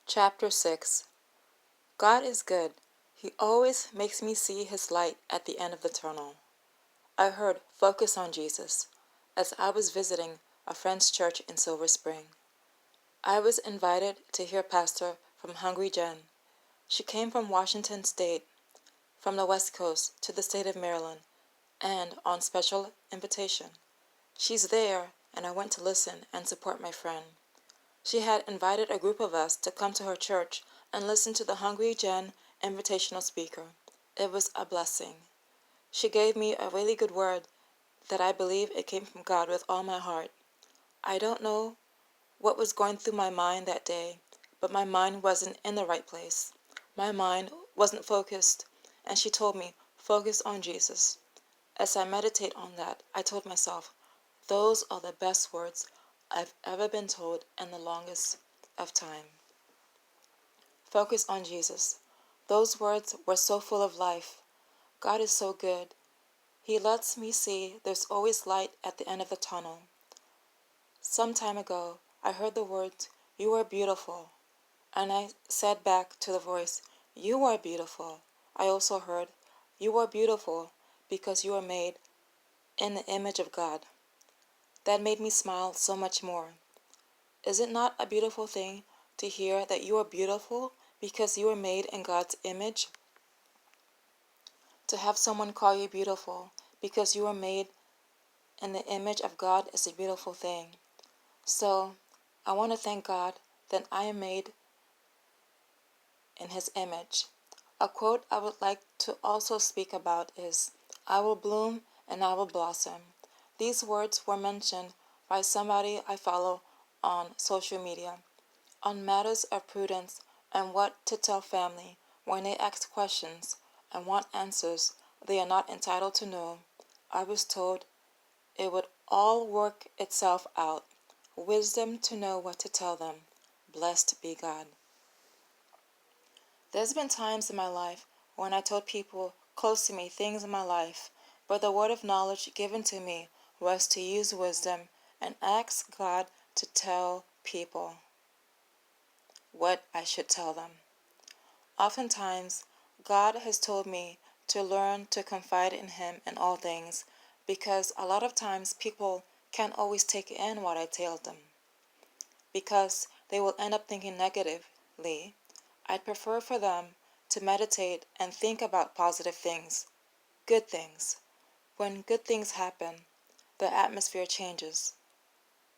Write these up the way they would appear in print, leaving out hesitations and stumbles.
Chapter 6. God is good. He always makes me see His light at the end of the tunnel. I heard "Focus on Jesus" as I was visiting a friend's church in Silver Spring. I was invited to hear Pastor from Hungry Gen. She came from Washington State, from the West Coast to the state of Maryland, and on special invitation. She's there, and I went to listen and support my friend. She had invited a group of us to come to her church and listen to the Hungry Gen invitational speaker. It was a blessing. She gave me a really good word that I believe it came from God with all my heart. I don't know what was going through my mind that day, but my mind wasn't in the right place. My mind wasn't focused, and she told me, "Focus on Jesus." As I meditate on that, I told myself, those are the best words I've ever been told in the longest of time. Focus on Jesus. Those words were so full of life. God is so good. He lets me see there's always light at the end of the tunnel. Some time ago, I heard the words, "You are beautiful." And I said back to the voice, "You are beautiful." I also heard, "You are beautiful because you are made in the image of God." That made me smile so much more. Is it not a beautiful thing to hear that you are beautiful because you are made in God's image? To have someone call you beautiful because you are made in the image of God is a beautiful thing. So, I want to thank God that I am made in His image. A quote I would like to also speak about is, "I will bloom and I will blossom." These words were mentioned by somebody I follow on social media. On matters of prudence and what to tell family when they ask questions and want answers they are not entitled to know, I was told it would all work itself out. Wisdom to know what to tell them. Blessed be God. There's been times in my life when I told people close to me things in my life, but the word of knowledge given to me was to use wisdom and ask God to tell people what I should tell them. Oftentimes, God has told me to learn to confide in Him in all things, because a lot of times people can't always take in what I tell them, because they will end up thinking negatively. I'd prefer for them to meditate and think about positive things, good things. When good things happen, the atmosphere changes.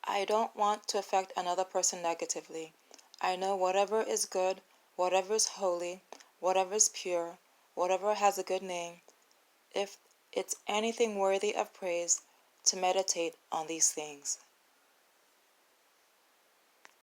I don't want to affect another person negatively. I know whatever is good, whatever is holy, whatever is pure, whatever has a good name, if it's anything worthy of praise, to meditate on these things.